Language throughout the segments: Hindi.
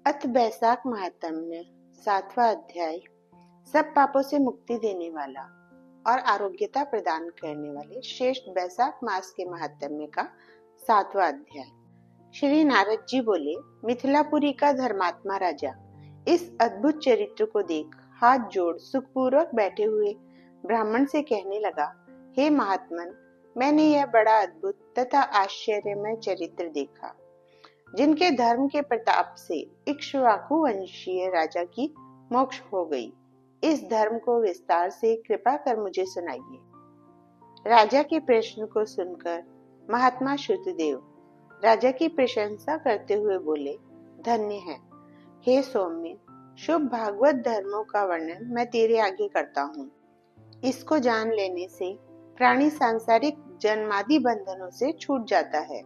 अथ बैसाख महात्म्य 7वां अध्याय। सब पापों से मुक्ति देने वाला और आरोग्यता प्रदान करने वाले श्रेष्ठ बैसाख मास के महात्म्य का 7वां अध्याय। श्री नारद जी बोले, मिथिलापुरी का धर्मात्मा राजा इस अद्भुत चरित्र को देख हाथ जोड़ सुखपूर्वक बैठे हुए ब्राह्मण से कहने लगा, हे महात्मन, मैंने यह बड़ा अद्भुत तथा आश्चर्यमय चरित्र देखा, जिनके धर्म के प्रताप से इक्ष्वाकु वंशीय राजा की मोक्ष हो गई। इस धर्म को विस्तार से कृपा कर मुझे सुनाइए। राजा के प्रश्न को सुनकर महात्मा श्रुतदेव राजा की प्रशंसा करते हुए बोले, धन्य है हे सौम्य, शुभ भागवत धर्मों का वर्णन मैं तेरे आगे करता हूँ। इसको जान लेने से प्राणी सांसारिक जन्मादि बंधनों से छूट जाता है।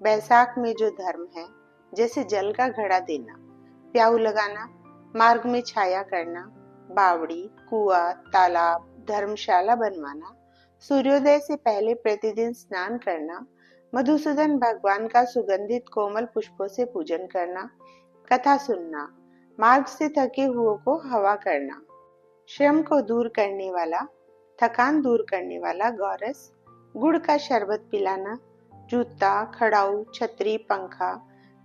बैसाख में जो धर्म है, जैसे जल का घड़ा देना, प्याऊ लगाना, मार्ग में छाया करना, बावड़ी, कुआं, तालाब, धर्मशाला बनवाना, सूर्योदय से पहले प्रतिदिन स्नान करना, मधुसूदन भगवान का सुगंधित कोमल पुष्पों से पूजन करना, कथा सुनना, मार्ग से थके हुओं को हवा करना, श्रम को दूर करने वाला, थकान दूर करने वाला गौरस, गुड़ का शरबत पिलाना, जूता, खड़ाऊ, छतरी, पंखा,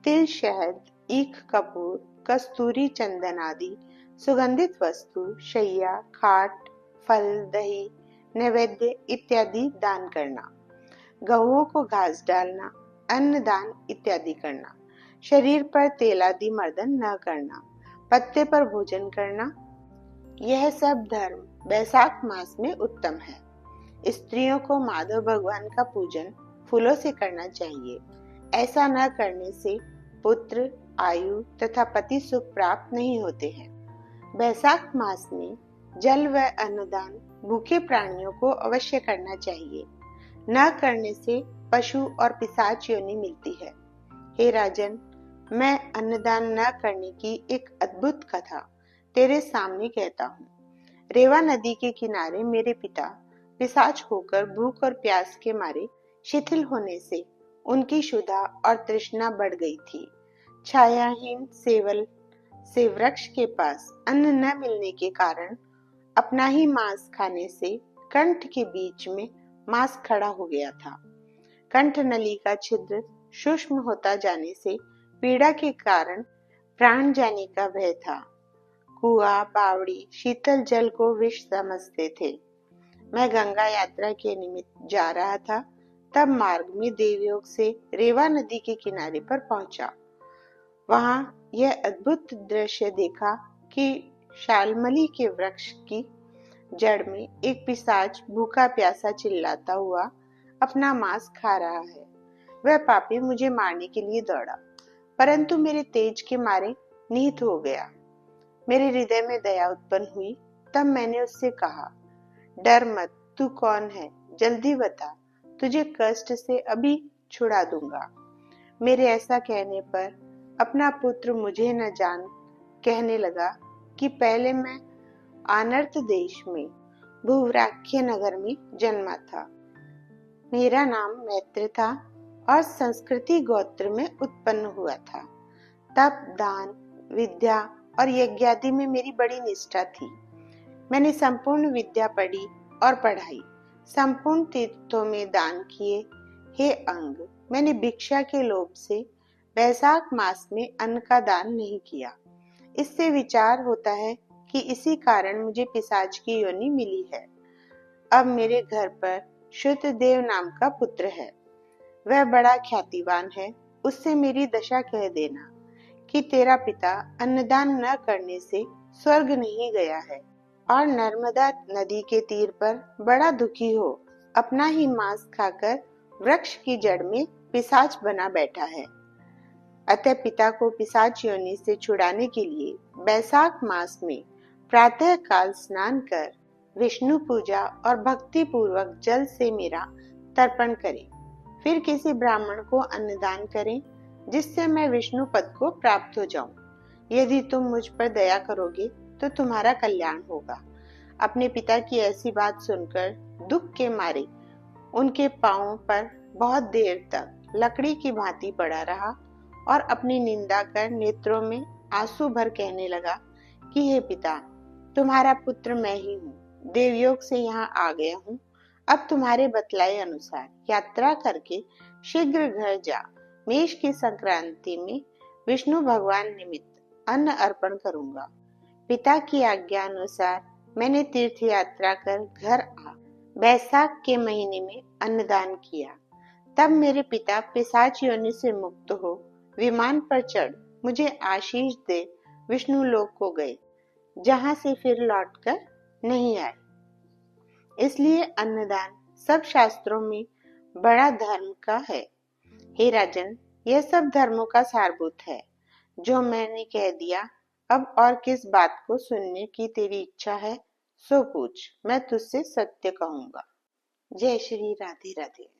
तिल, शहद, ईख, कपूर, कस्तूरी, चंदन आदि सुगंधित वस्तु, शैया, खाट, फल, दही, नैवेद्य इत्यादि दान करना, गौओं को घास डालना, अन्न दान इत्यादि करना, शरीर पर तेल आदि मर्दन न करना, पत्ते पर भोजन करना, यह सब धर्म बैसाख मास में उत्तम है। स्त्रियों को माधव भगवान का पूजन फूलों से करना चाहिए। ऐसा न करने से पुत्र, आयु तथा पति सुख प्राप्त नहीं होते हैं। बैसाख मास में जल व अन्नदान भूखे प्राणियों को अवश्य करना चाहिए। न करने से पशु और पिशाच योनि मिलती है। हे राजन, मैं अन्नदान न करने की एक अद्भुत कथा तेरे सामने कहता हूँ। रेवा नदी के किनारे मेरे पिता पिशाच होकर भूख और प्यास के मारे शिथिल होने से उनकी क्षुधा और तृष्णा बढ़ गई थी। छायाहीन सेवल से वृक्ष के पास अन्न न मिलने के कारण अपना ही मांस खाने से कंठ के बीच में मांस खड़ा हो गया था। कंठ नली का छिद्र सूक्ष्म होता जाने से पीड़ा के कारण प्राण जाने का भय था। कुआं, बावड़ी शीतल जल को विष समझते थे। मैं गंगा यात्रा के निमित्त जा रहा था, तब मार्ग में देवयोग से रेवा नदी के किनारे पर पहुंचा। वहां यह अद्भुत दृश्य देखा कि शालमली के वृक्ष की जड़ में एक पिशाच भूखा प्यासा चिल्लाता हुआ अपना मांस खा रहा है। वह पापी मुझे मारने के लिए दौड़ा, परंतु मेरे तेज के मारे निहत हो गया। मेरे हृदय में दया उत्पन्न हुई। तब मैंने उससे कहा, डर मत, तू कौन है, जल्दी बता, तुझे कष्ट से अभी छुड़ा दूंगा। मेरे ऐसा कहने पर अपना पुत्र मुझे न जान कहने लगा कि पहले मैं आनर्त देश में भूव्राख्य नगर में जन्मा था। मेरा नाम मैत्र था और संस्कृति गोत्र में उत्पन्न हुआ था। तप, दान, विद्या और यज्ञादि में मेरी बड़ी निष्ठा थी। मैंने संपूर्ण विद्या पढ़ी और पढ़ाई, संपूर्ण तीर्थों में दान किए। हे अंग, मैंने भिक्षा के लोभ से बैसाख मास में अन्न का दान नहीं किया। इससे विचार होता है कि इसी कारण मुझे पिशाच की योनि मिली है। अब मेरे घर पर श्रुतदेव नाम का पुत्र है। वह बड़ा ख्यातिवान है। उससे मेरी दशा कह देना कि तेरा पिता अन्नदान न करने से स्वर्ग नहीं गया है और नर्मदा नदी के तीर पर बड़ा दुखी हो अपना ही मांस खाकर वृक्ष की जड़ में पिशाच बना बैठा है। अतः पिता को पिशाच योनि से छुड़ाने के लिए बैसाख मास में प्रातः काल स्नान कर विष्णु पूजा और भक्ति पूर्वक जल से मेरा तर्पण करें। फिर किसी ब्राह्मण को अन्नदान करें, जिससे मैं विष्णु पद को प्राप्त हो जाऊं। यदि तुम मुझ पर दया करोगे तो तुम्हारा कल्याण होगा। अपने पिता की ऐसी बात सुनकर दुख के मारे उनके पांवों पर बहुत देर तक लकड़ी की भांति पड़ा रहा और अपनी निंदा कर नेत्रों में आंसू भर कहने लगा कि हे पिता, तुम्हारा पुत्र मैं ही हूँ। देवयोग से यहाँ आ गया हूँ। अब तुम्हारे बतलाए अनुसार यात्रा करके शीघ्र घर जा। मेष की संक्रांति में विष्णु भगवान निमित्त अन्न अर्पण करूंगा। पिता की आज्ञा अनुसार मैंने तीर्थ यात्रा कर घर आ बैसाख के महीने में अन्नदान किया। तब मेरे पिता पिशाच योनि से मुक्त हो विमान पर चढ़ मुझे आशीष दे विष्णु लोक को गए, जहां से फिर लौटकर नहीं आए। इसलिए अन्नदान सब शास्त्रों में बड़ा धर्म का है। हे राजन, यह सब धर्मों का सारभूत है जो मैंने कह दिया। अब और किस बात को सुनने की तेरी इच्छा है सो पूछ, मैं तुझसे सत्य कहूंगा। जय श्री राधे राधे।